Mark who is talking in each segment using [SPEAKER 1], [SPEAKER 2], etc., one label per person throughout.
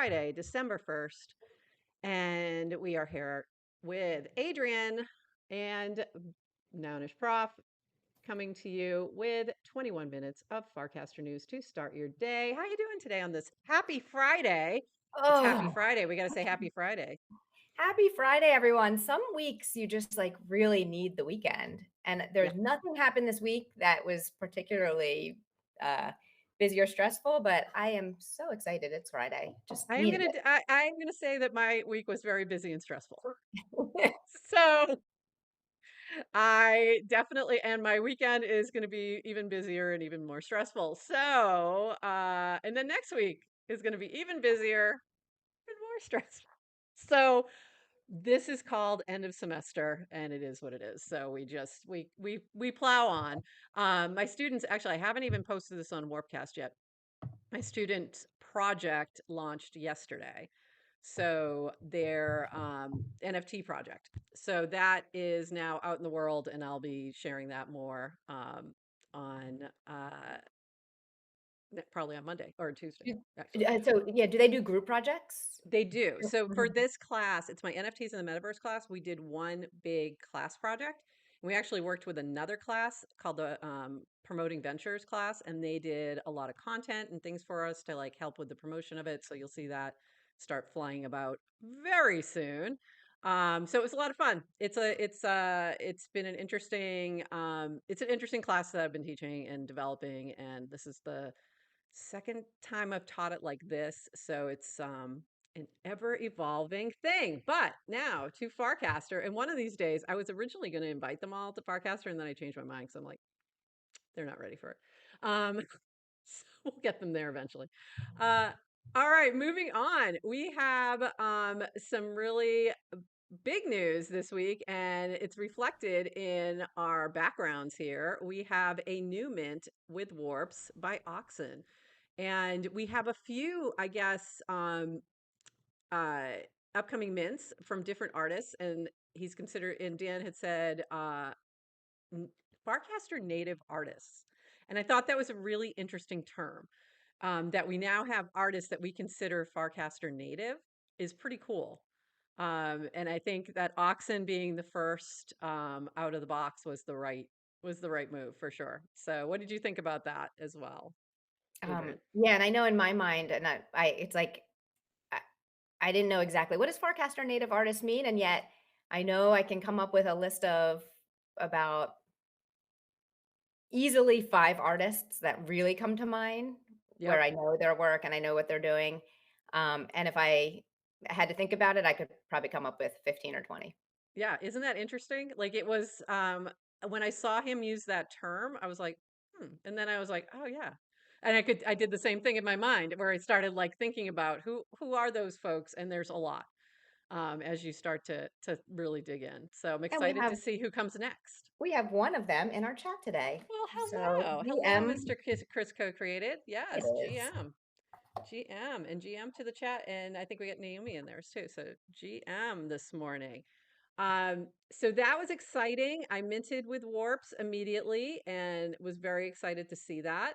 [SPEAKER 1] Friday, December 1st, and we are here with Adrian and Nounish Prof coming to you with 21 minutes of Farcaster news to start your day. How are you doing today on this happy Friday? It's happy
[SPEAKER 2] Oh,
[SPEAKER 1] Friday. We got to say happy Friday.
[SPEAKER 2] happy Friday, everyone. Some weeks you just like really need the weekend. And
[SPEAKER 1] Yeah.
[SPEAKER 2] there's nothing happened this week that was particularly uh, busy or stressful, but I am so excited it's Friday. Just needed
[SPEAKER 1] I'm gonna say that my week was very busy and stressful.
[SPEAKER 2] it.
[SPEAKER 1] So I definitely, and my weekend is going to be even busier and even more stressful. So, and then next week is going to be even busier and more stressful. So, this is called end of semester, and it is what it is. So we plow on. My students, actually, I haven't even posted this on Warpcast yet. My student project launched yesterday. So their NFT project. So that is now out in the world, and I'll be sharing that more on probably on Monday or Tuesday, actually.
[SPEAKER 2] So, yeah, do they do group projects?
[SPEAKER 1] They do. So for
[SPEAKER 2] Mhm.
[SPEAKER 1] this class, it's my NFTs in the Metaverse class. We did one big class project. We actually worked with another class called the Promoting Ventures class, and they did a lot of content and things for us to like help with the promotion of it. So you'll see that start flying about very soon. So it was a lot of fun. It's been it's an interesting class that I've been teaching and developing, and this is the second time I've taught it like this, so it's an ever evolving thing. But now to Farcaster, and one of these days, I was originally going to invite them all to Farcaster, and then I changed my mind because I'm like, they're not ready for it. So we'll get them there eventually. Uh, all right, moving on. We have some really big news this week, and it's reflected in our backgrounds here. We have a new mint with warps by Oxen. And we have a few, I guess, uh, upcoming mints from different artists. And he's considered, and Dan had said, n- Farcaster native artists. And I thought that was a really interesting term. That we now have artists that we consider Farcaster native is pretty cool. And I think that Oxen being the first out of the box was the right move for sure. So, what did you think about that as well, Adrian?
[SPEAKER 2] Yeah, and I know in my mind, and it's like I, I didn't know exactly what does forecaster native artist mean, and yet I know I can come up with a list of about easily 5 artists that really come to mind, where
[SPEAKER 1] Yep.
[SPEAKER 2] I know their work and I know what they're doing, and if I had to think about it, I could probably come up with 15 or 20.
[SPEAKER 1] Yeah, isn't that interesting? Like it was when I saw him use that term, I was like, hmm. And then I was like, oh yeah. And I did the same thing in my mind where I started like thinking about who are those folks? And there's a lot as you start to really dig in. So I'm
[SPEAKER 2] And we
[SPEAKER 1] excited
[SPEAKER 2] have
[SPEAKER 1] to see who comes next.
[SPEAKER 2] we have one of them in our chat today.
[SPEAKER 1] Well,
[SPEAKER 2] So,
[SPEAKER 1] hello. Hello,
[SPEAKER 2] GM,
[SPEAKER 1] Mr. Chris Co-created.
[SPEAKER 2] it
[SPEAKER 1] Yes,
[SPEAKER 2] is.
[SPEAKER 1] GM. GM and GM to the chat. And I think we got Naomi in there too. So GM this morning. So that was exciting. I minted with warps immediately and was very excited to see that.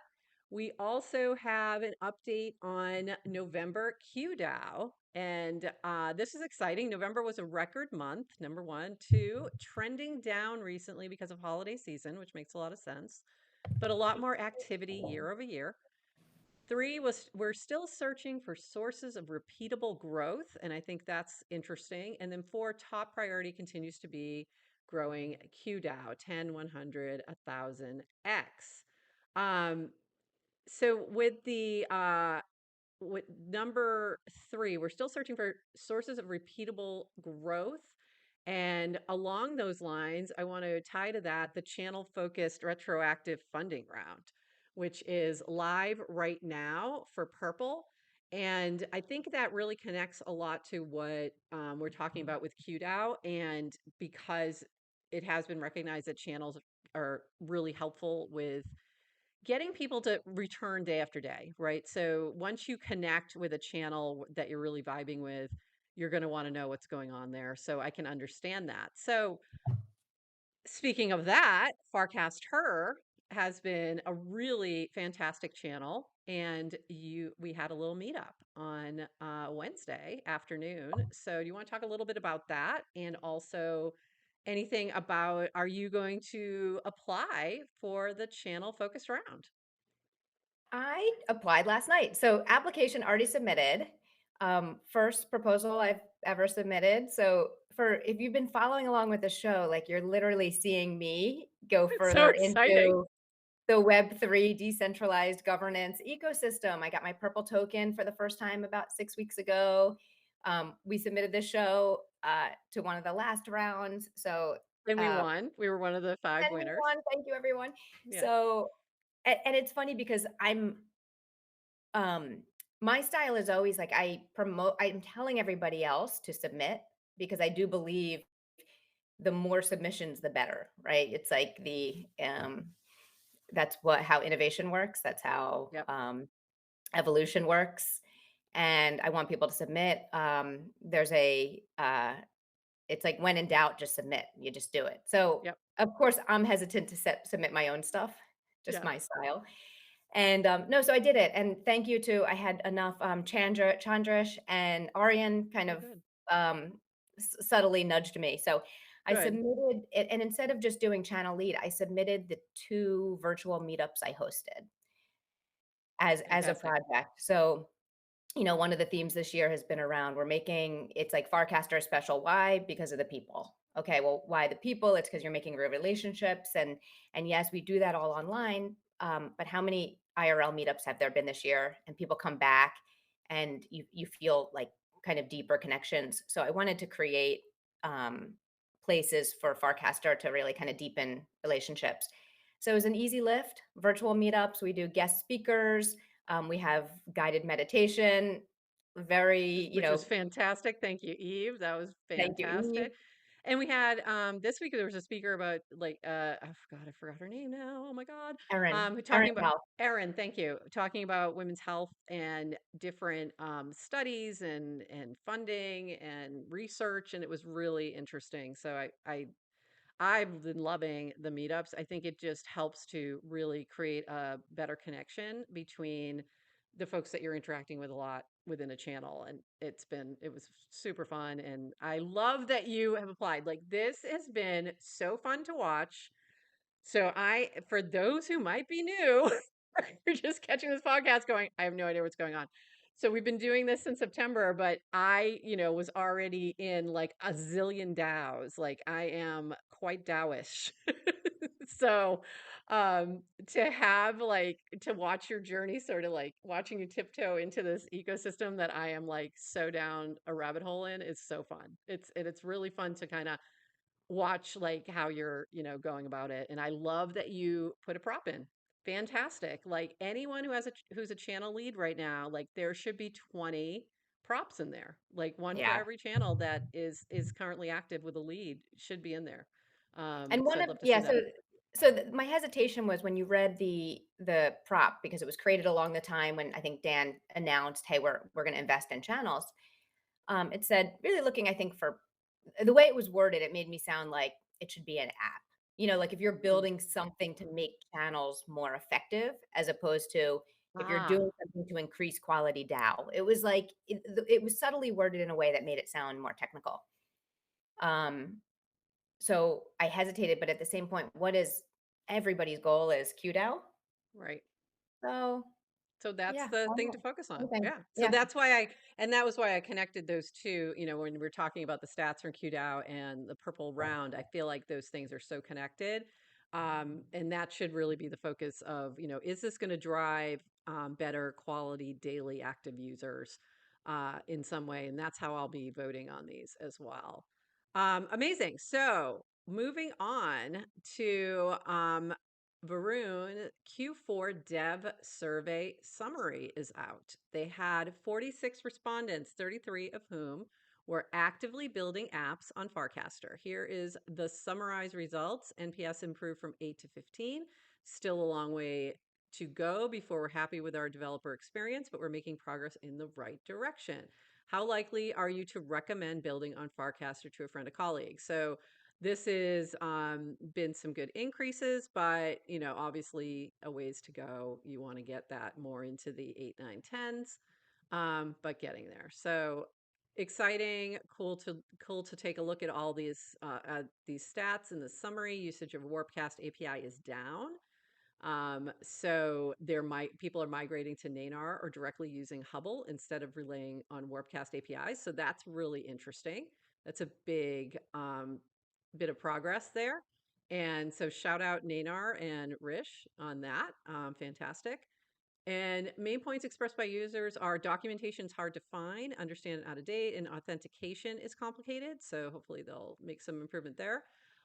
[SPEAKER 1] We also have an update on November QDAO. And this is exciting. November was a record month, number one. Two, trending down recently because of holiday season, which makes a lot of sense, but a lot more activity year over year. Three was we're still searching for sources of repeatable growth, and I think that's interesting. And then four, top priority continues to be growing QDAO 10, 100, 1,000x. Um, so with number three, we're still searching for sources of repeatable growth. And along those lines, I want to tie to that the channel focused retroactive funding round, which is live right now for Purple. And I think that really connects a lot to what we're talking about with QDAO. And because it has been recognized that channels are really helpful with getting people to return day after day, right? So once you connect with a channel that you're really vibing with, you're going to want to know what's going on there. So I can understand that. So speaking of that, Farcast Her has been a really fantastic channel, and we had a little meetup on Wednesday afternoon. So do you want to talk a little bit about that, and also anything about, are you going to apply for the channel focused round?
[SPEAKER 2] I applied last night. So application already submitted. First proposal I've ever submitted. So for if you've been following along with the show, like you're literally seeing me go
[SPEAKER 1] It's so
[SPEAKER 2] further
[SPEAKER 1] exciting.
[SPEAKER 2] into the Web3 decentralized governance ecosystem. I got my purple token for the first time about 6 weeks ago. We submitted this show to one of the last rounds. So
[SPEAKER 1] And we
[SPEAKER 2] uh,
[SPEAKER 1] won. We were one of the five
[SPEAKER 2] and we
[SPEAKER 1] winners.
[SPEAKER 2] won. Thank you, everyone.
[SPEAKER 1] Yeah.
[SPEAKER 2] So and it's funny because um my style is always like I'm telling everybody else to submit because I do believe the more submissions the better, right? It's like the that's what how innovation works. That's how
[SPEAKER 1] Yep.
[SPEAKER 2] evolution works. And I want people to submit. There's a it's like when in doubt, just submit. You just do it. So
[SPEAKER 1] Yep.
[SPEAKER 2] of course I'm hesitant to submit my own stuff, just
[SPEAKER 1] Yeah.
[SPEAKER 2] my style. And, no, so I did it, and thank you to I had enough, Chandrish and Aryan kind
[SPEAKER 1] Oh,
[SPEAKER 2] of,
[SPEAKER 1] good.
[SPEAKER 2] subtly nudged me, so I
[SPEAKER 1] Good.
[SPEAKER 2] submitted it, and instead of just doing channel lead, I submitted the 2 virtual meetups I hosted as a
[SPEAKER 1] Fantastic.
[SPEAKER 2] project. So one of the themes this year has been around we're making it's like Farcaster special. Why? Because of the people. Okay, well, why the people? It's because you're making real relationships, and yes, we do that all online. But how many IRL meetups have there been this year? And people come back, and you feel like kind of deeper connections. So I wanted to create um, places for Farcaster to really kind of deepen relationships. So it was an easy lift. Virtual meetups. We do guest speakers, we have guided meditation, very,
[SPEAKER 1] Which was fantastic. Thank you, Eve. That was
[SPEAKER 2] thank you, Eve.
[SPEAKER 1] fantastic. And we had this week there was a speaker about, like, I forgot her name now. Oh my God. Who
[SPEAKER 2] Erin
[SPEAKER 1] talking about
[SPEAKER 2] Health.
[SPEAKER 1] Erin, thank you. Talking about women's health and different studies and funding and research, and it was really interesting. So I've been loving the meetups. I think it just helps to really create a better connection between the folks that you're interacting with a lot within a channel. And it was super fun. And I love that you have applied. Like, this has been so fun to watch. So for those who might be new, you're just catching this podcast going, I have no idea what's going on. So we've been doing this since September, but was already in like a zillion DAOs. Like, I am quite DAOish. So, to have like to watch your journey, sort of like watching you tiptoe into this ecosystem that I am like so down a rabbit hole in, is so fun. It's really fun to kind of watch like how you're, going about it. And I love that you put a prop in. Fantastic. Like, anyone who's a channel lead right now, like, there should be 20 props in there. Like, one for
[SPEAKER 2] Yeah.
[SPEAKER 1] every channel that is currently active with a lead should be in there.
[SPEAKER 2] And
[SPEAKER 1] So
[SPEAKER 2] one
[SPEAKER 1] I'd
[SPEAKER 2] of
[SPEAKER 1] love to see
[SPEAKER 2] yeah,
[SPEAKER 1] that.
[SPEAKER 2] my hesitation was when you read the prop because it was created along the time when I think Dan announced, "Hey, we're gonna invest in channels." It said really looking, I think, for the way it was worded, it made me sound like it should be an app. Like if you're
[SPEAKER 1] Mm.
[SPEAKER 2] building something to make channels more effective, as opposed to if you're
[SPEAKER 1] Ah,
[SPEAKER 2] doing something to increase quality DAO. It was like it was subtly worded in a way that made it sound more technical. Um, so I hesitated, but at the same point, what is everybody's goal is QDAO.
[SPEAKER 1] right.
[SPEAKER 2] So
[SPEAKER 1] So that's
[SPEAKER 2] yeah,
[SPEAKER 1] the
[SPEAKER 2] why
[SPEAKER 1] thing to
[SPEAKER 2] not?
[SPEAKER 1] focus on.
[SPEAKER 2] Something.
[SPEAKER 1] Yeah. So
[SPEAKER 2] Yeah,
[SPEAKER 1] that was why I connected those two, when we're talking about the stats from QDAO and the purple round. I feel like those things are so connected. And that should really be the focus of, is this going to drive better quality daily active users in some way? And that's how I'll be voting on these as well. Amazing. So moving on to Varun, Q4 Dev Survey Summary is out. They had 46 respondents, 33 of whom were actively building apps on Farcaster. Here is the summarized results. NPS improved from 8 to 15. Still a long way to go before we're happy with our developer experience, but we're making progress in the right direction. How likely are you to recommend building on Farcaster to a friend or colleague? So this is been some good increases, but obviously a ways to go. You want to get that more into the 8, 9, 10s, but getting there. So exciting, cool to take a look at all these stats in the summary. Usage of Warpcast API is down. So people are migrating to Nanar or directly using Hubble instead of relying on Warpcast APIs. So that's really interesting. That's a big bit of progress there. And so shout out Nanar and Rish on that. Fantastic. And main points expressed by users are documentation is hard to find, understand and out of date, and authentication is complicated. So hopefully they'll make some improvement there.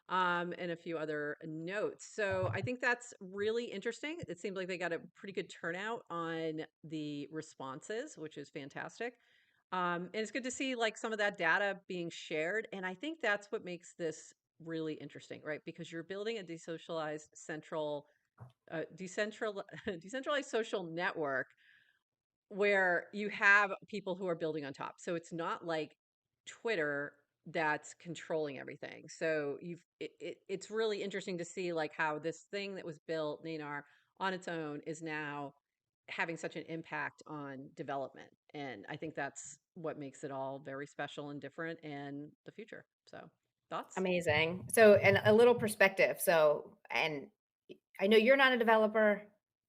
[SPEAKER 1] And a few other notes. So I think that's really interesting. It seems like they got a pretty good turnout on the responses, which is fantastic. And it's good to see like some of that data being shared. And I think that's what makes this really interesting, right? Because you're building a decentralized social network where you have people who are building on top. So it's not like Twitter that's controlling everything. So it's really interesting to see like how this thing that was built, Nanar, on its own is now having such an impact on development. And I think that's what makes it all very special and different and the future. So thoughts?
[SPEAKER 2] Amazing. So, and a little perspective. So, and I know you're not a developer.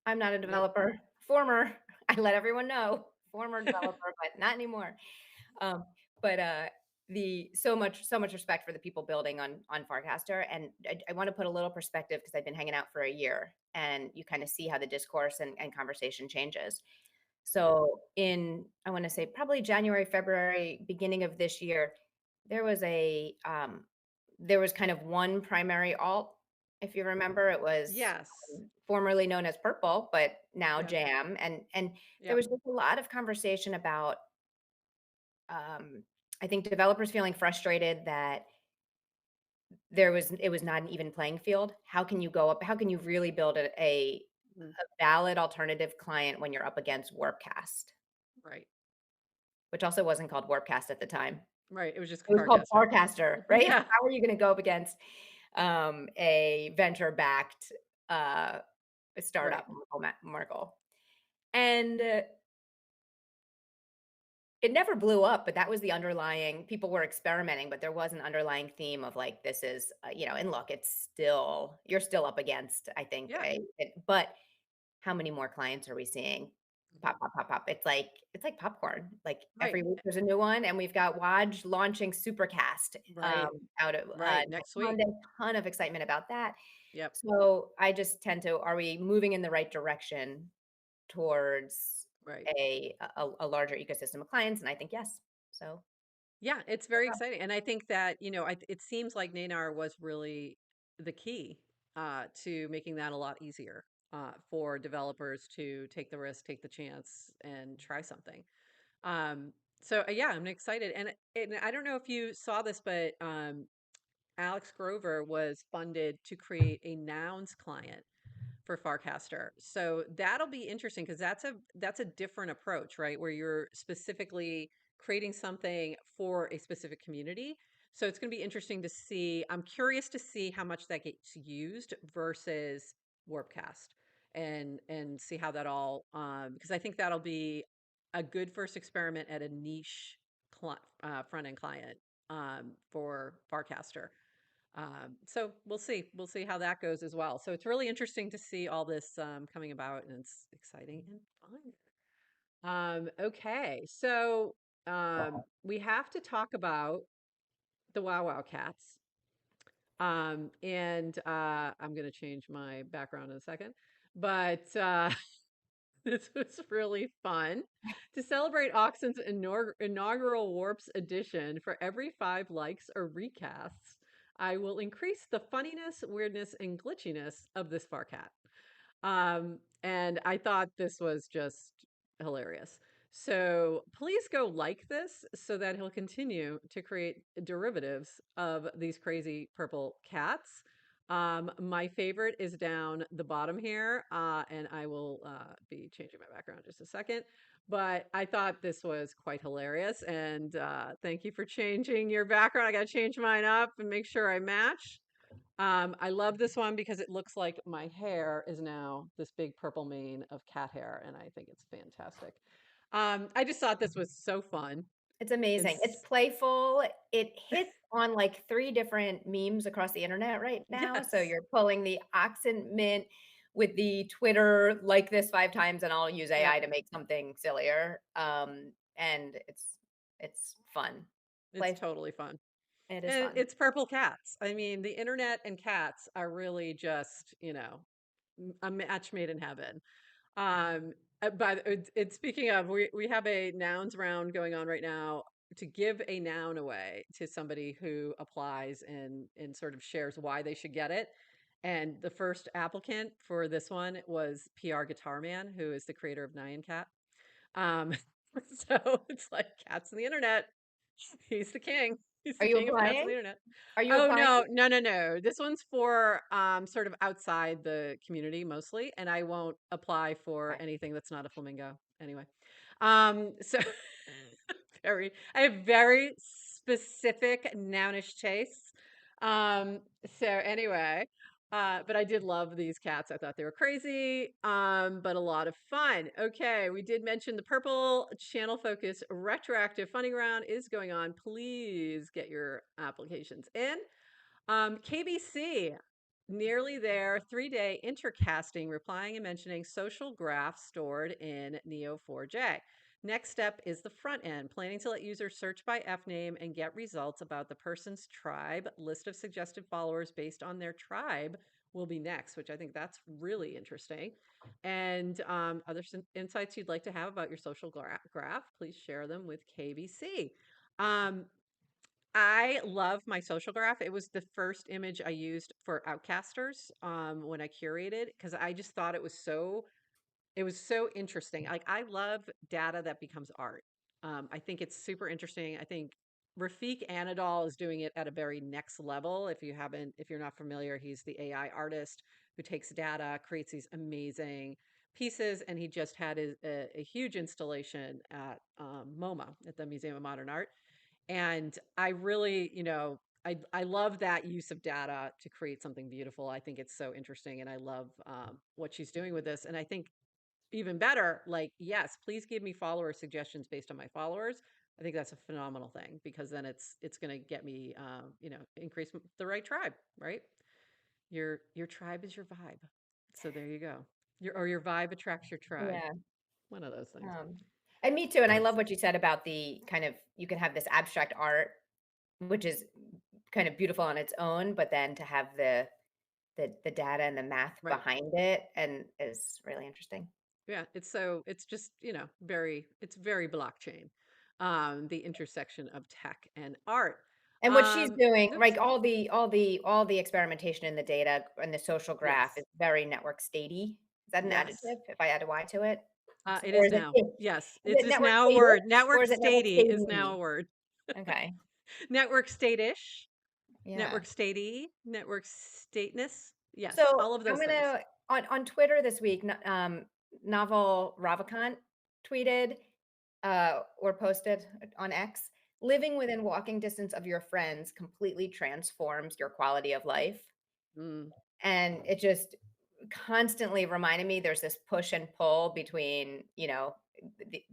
[SPEAKER 2] I'm not a
[SPEAKER 1] Nope.
[SPEAKER 2] developer. Former, I let everyone know, former developer, but not anymore. Um, but the so much respect for the people building on Farcaster, and I want to put a little perspective because I've been hanging out for a year, and you kind of see how the discourse and conversation changes. So in, I want to say probably January, February, beginning of this year, there was a there was kind of one primary alt, if you remember. It was
[SPEAKER 1] Yes.
[SPEAKER 2] formerly known as Purple, but now
[SPEAKER 1] Yeah.
[SPEAKER 2] Jam, and there
[SPEAKER 1] Yep.
[SPEAKER 2] was just a lot of conversation about um, I think developers feeling frustrated that it was not an even playing field. How can you go up? How can you really build
[SPEAKER 1] Mm,
[SPEAKER 2] a valid alternative client when you're up against Warpcast,
[SPEAKER 1] right.
[SPEAKER 2] which also wasn't called Warpcast at the time.
[SPEAKER 1] Right. It was just
[SPEAKER 2] It was called
[SPEAKER 1] Farcaster.
[SPEAKER 2] Farcaster, right?
[SPEAKER 1] Yeah.
[SPEAKER 2] How are you going to go up against a venture-backed uh,
[SPEAKER 1] Right.
[SPEAKER 2] startup, Merkle? And it never blew up, but that was the underlying. People were experimenting, but there was an underlying theme of like, this is, and look, you're still up against, I think,
[SPEAKER 1] Yeah.
[SPEAKER 2] but how many more clients are we seeing?
[SPEAKER 1] Mhm.
[SPEAKER 2] Pop, pop, pop, pop. It's like popcorn. Like
[SPEAKER 1] Right.
[SPEAKER 2] every week there's a new one, and we've got Waj launching Supercast
[SPEAKER 1] Right.
[SPEAKER 2] out of
[SPEAKER 1] Right.
[SPEAKER 2] next
[SPEAKER 1] Next week.
[SPEAKER 2] Monday. Ton of excitement about that.
[SPEAKER 1] Yep.
[SPEAKER 2] So I just tend to, are we moving in the right direction towards
[SPEAKER 1] Right.
[SPEAKER 2] a larger ecosystem of clients? And I think yes. So
[SPEAKER 1] Yeah, it's very exciting. And I think that, it seems like Nanar was really the key to making that a lot easier for developers to take the risk, take the chance, and try something. So yeah, I'm excited. And I don't know if you saw this, but Alex Grover was funded to create a nouns client for Farcaster. So that'll be interesting because that's a different approach, right? Where you're specifically creating something for a specific community. So it's going to be interesting to see. I'm curious to see how much that gets used versus Warpcast and see how that all because I think that'll be a good first experiment at a niche front end client for Farcaster. So we'll see. We'll see how that goes as well. So it's really interesting to see all this coming about, and it's exciting and fun. Okay, so we have to talk about the Wow Wow Cats. And I'm going to change my background in a second, but this was really fun. To celebrate Oxen's inaugural Warps edition, for every 5 likes or recasts, I will increase the funniness, weirdness, and glitchiness of this Farcat. And I thought this was just hilarious. So please go like this so that he'll continue to create derivatives of these crazy purple cats. My favorite is down the bottom here, and I will be changing my background in just a second. But I thought this was quite hilarious, and thank you for changing your background. I got to change mine up and make sure I match. I love this one because it looks like my hair is now this big purple mane of cat hair, and I think it's fantastic. I just thought this was so fun.
[SPEAKER 2] It's
[SPEAKER 1] And
[SPEAKER 2] amazing. It's playful. It hits on like 3 different memes across the internet right now. So
[SPEAKER 1] yes,
[SPEAKER 2] you're pulling the Oxen Mint with the Twitter like this 5 times and I'll use
[SPEAKER 1] yep,
[SPEAKER 2] AI to make something sillier. And it's fun.
[SPEAKER 1] it's
[SPEAKER 2] Play
[SPEAKER 1] totally fun.
[SPEAKER 2] it is
[SPEAKER 1] And
[SPEAKER 2] fun.
[SPEAKER 1] it's purple cats. I mean, the internet and cats are really just, a match made in heaven. Um, but speaking of, we have a nouns round going on right now to give a noun away to somebody who applies and sort of shares why they should get it. And the first applicant for this one was PR Guitar Man, who is the creator of Nyan Cat. Um, so it's like cats on the internet. He's the king. He's
[SPEAKER 2] Are
[SPEAKER 1] the
[SPEAKER 2] you
[SPEAKER 1] king of cats on
[SPEAKER 2] applying?
[SPEAKER 1] the internet.
[SPEAKER 2] Are you
[SPEAKER 1] Oh
[SPEAKER 2] applying?
[SPEAKER 1] no, no, no, no. This one's for sort of outside the community mostly, and I won't apply for
[SPEAKER 2] Okay.
[SPEAKER 1] anything that's not a flamingo anyway. So I have very specific nounish tastes. Um, so anyway, but I did love these cats. I thought they were crazy, but a lot of fun. Okay, we did mention the Purple Channel Focus retroactive funding round is going on. Please get your applications in. KBC, nearly there, 3-day intercasting, replying and mentioning social graphs stored in Neo4j. Next step is the front end, planning to let users search by F name and get results about the person's tribe. List of suggested followers based on their tribe will be next, which I think that's really interesting. And other insights you'd like to have about your social graph, please share them with KBC. Um, I love my social graph. It was the first image I used for Outcasters when I curated because I just thought it was so interesting. Like I love data that becomes art. I think it's super interesting. I think Rafik Anadol is doing it at a very next level. If you're not familiar, he's the AI artist who takes data, creates these amazing pieces, and he just had a huge installation at MoMA at the Museum of Modern Art. And I really, I love that use of data to create something beautiful. I think it's so interesting, and I love what she's doing with this. And I think even better, like, yes, please give me follower suggestions based on my followers. I think that's a phenomenal thing because then it's going to get me, increase the right tribe, right? Your tribe is your vibe. So there you go. Your vibe attracts your tribe.
[SPEAKER 2] Yeah.
[SPEAKER 1] One of those things.
[SPEAKER 2] Um, and me too. And I love what you said about the kind of you can have this abstract art, which is kind of beautiful on its own, but then to have the data and the math
[SPEAKER 1] Right.
[SPEAKER 2] behind it and is really interesting.
[SPEAKER 1] Yeah, it's just, it's very blockchain. The intersection of tech and art.
[SPEAKER 2] And what she's doing,
[SPEAKER 1] Oops.
[SPEAKER 2] like all the experimentation in the data and the social graph
[SPEAKER 1] Yes.
[SPEAKER 2] is very network statey. Is that an
[SPEAKER 1] Yes.
[SPEAKER 2] adjective if I add a Y to it?
[SPEAKER 1] It
[SPEAKER 2] Or
[SPEAKER 1] is
[SPEAKER 2] is it
[SPEAKER 1] now. Yes,
[SPEAKER 2] is
[SPEAKER 1] it's
[SPEAKER 2] it
[SPEAKER 1] is
[SPEAKER 2] network
[SPEAKER 1] now a word.
[SPEAKER 2] statish or
[SPEAKER 1] Network
[SPEAKER 2] is it network
[SPEAKER 1] statey is now
[SPEAKER 2] statey?
[SPEAKER 1] a word.
[SPEAKER 2] Okay.
[SPEAKER 1] Network statish,
[SPEAKER 2] Yeah.
[SPEAKER 1] network statey, network stateness. Yes,
[SPEAKER 2] So
[SPEAKER 1] all of
[SPEAKER 2] I'm
[SPEAKER 1] those things.
[SPEAKER 2] gonna on Twitter this week, Novel Ravikant tweeted or posted on X, living within walking distance of your friends completely transforms your quality of life.
[SPEAKER 1] Mm,
[SPEAKER 2] And it just constantly reminded me there's this push and pull between,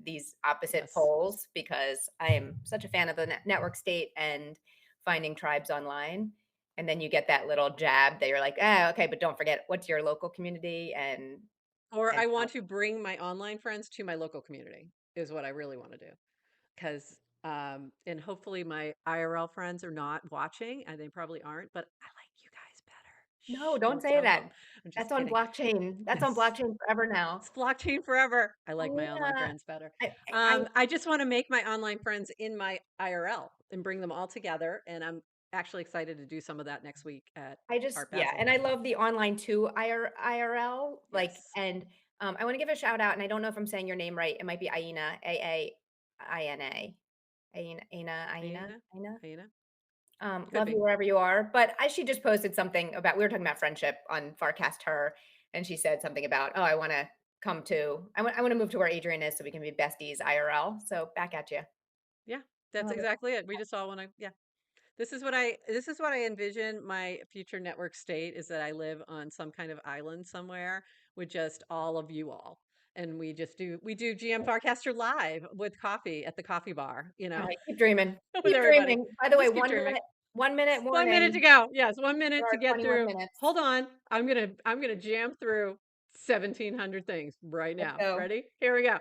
[SPEAKER 2] these opposite
[SPEAKER 1] yes.
[SPEAKER 2] poles because I am such a fan of the network state and finding tribes online. And then you get that little jab that you're like, ah, okay, but don't forget what's your local community
[SPEAKER 1] Or
[SPEAKER 2] and
[SPEAKER 1] I want to bring my online friends to my local community is what I really want to do. 'Cause, and hopefully my IRL friends are not watching, and they probably aren't, but I like you guys better.
[SPEAKER 2] no,
[SPEAKER 1] Shh,
[SPEAKER 2] don't
[SPEAKER 1] don't
[SPEAKER 2] say
[SPEAKER 1] tell
[SPEAKER 2] that.
[SPEAKER 1] them. I'm just
[SPEAKER 2] That's on
[SPEAKER 1] kidding.
[SPEAKER 2] blockchain. That's on
[SPEAKER 1] Yes.
[SPEAKER 2] blockchain forever now.
[SPEAKER 1] It's blockchain forever. I like my online
[SPEAKER 2] Alina,
[SPEAKER 1] friends better.
[SPEAKER 2] I
[SPEAKER 1] I just wanna make my online friends in my IRL and bring them all together, and I'm actually excited to do some of that next week at
[SPEAKER 2] I just
[SPEAKER 1] Art
[SPEAKER 2] yeah,
[SPEAKER 1] Basel.
[SPEAKER 2] and I love the online too IRL, like,
[SPEAKER 1] Yes.
[SPEAKER 2] and, I wanna give a shout out, and I don't know if I'm saying your name right, it might be Aina, Aina, Aina,
[SPEAKER 1] Aina?
[SPEAKER 2] Aina?
[SPEAKER 1] Aina? Could
[SPEAKER 2] Love you
[SPEAKER 1] be.
[SPEAKER 2] wherever you are, but she just posted something about we were talking about friendship on Farcast Her, and she said something about, "Oh, I wanna come to. I want to move to where Adrian is so we can be besties IRL. So back at you.
[SPEAKER 1] Yeah,
[SPEAKER 2] I
[SPEAKER 1] that's
[SPEAKER 2] love it.
[SPEAKER 1] exactly it. We just all want to, yeah. This is what I envision my future network state is that I live on some kind of island somewhere with just all of you all. And we do GM Farcaster live with coffee at the coffee bar,
[SPEAKER 2] All right, keep
[SPEAKER 1] with
[SPEAKER 2] dreaming. Keep
[SPEAKER 1] everybody.
[SPEAKER 2] dreaming. By the
[SPEAKER 1] We'll
[SPEAKER 2] way,
[SPEAKER 1] just keep dreaming.
[SPEAKER 2] 1 minute
[SPEAKER 1] 1 minute to
[SPEAKER 2] warning.
[SPEAKER 1] go. Yes, 1 minute
[SPEAKER 2] There
[SPEAKER 1] to
[SPEAKER 2] are
[SPEAKER 1] get
[SPEAKER 2] 21
[SPEAKER 1] through.
[SPEAKER 2] minutes.
[SPEAKER 1] Hold on. I'm gonna jam through 1,700 things right
[SPEAKER 2] Let's
[SPEAKER 1] now.
[SPEAKER 2] go.
[SPEAKER 1] Ready? Here we go.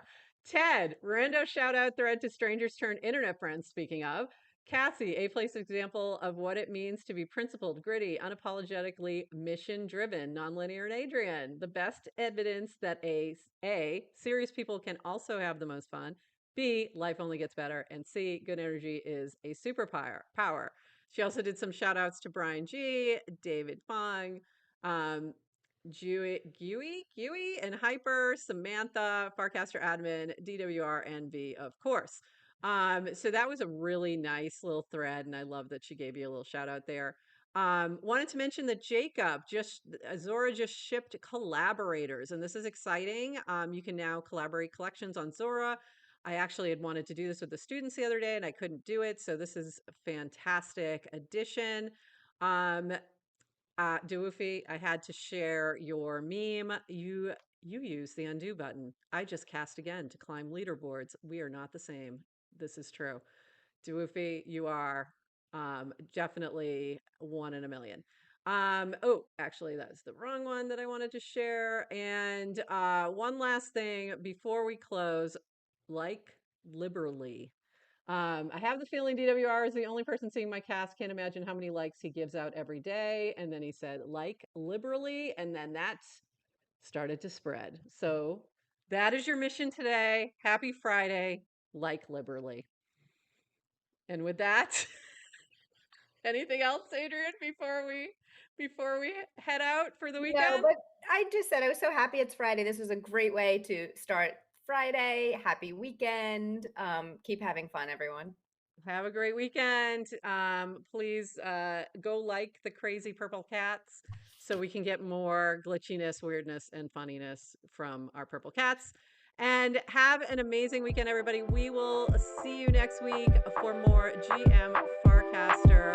[SPEAKER 1] Ted, rando shout out thread to strangers turned internet friends. Speaking of, Cassie, a place example of what it means to be principled, gritty, unapologetically mission driven, nonlinear, and Adrian. The best evidence that a serious people can also have the most fun. B, life only gets better. And C, good energy is a superpower. Power. She also did some shout outs to Brian G, David Fong, um, Gui, and Hyper, Samantha, Farcaster Admin, DWR, and V, of course. So that was a really nice little thread, and I love that she gave you a little shout out there. Wanted to mention that Jacob Zora just shipped collaborators, and this is exciting. You can now collaborate collections on Zora. I actually had wanted to do this with the students the other day and I couldn't do it. So this is a fantastic addition. Um, Doofy, I had to share your meme. You use the undo button. I just cast again to climb leaderboards. We are not the same. This is true. Doofy, you are definitely one in a million. Oh, actually, that's the wrong one that I wanted to share. And one last thing before we close, like liberally. I have the feeling DWR is the only person seeing my cast. Can't imagine how many likes he gives out every day. And then he said, like liberally. And then that started to spread. So that is your mission today. Happy Friday. Like liberally. And with that, anything else, Adrian, before we head out for the
[SPEAKER 2] No,
[SPEAKER 1] weekend?
[SPEAKER 2] but I just said I was so happy it's Friday. This was a great way to start Friday. Happy weekend. Keep having fun, everyone.
[SPEAKER 1] Have a great weekend. Please go like the crazy purple cats so we can get more glitchiness, weirdness, and funniness from our purple cats. And have an amazing weekend, everybody. We will see you next week for more GM Farcaster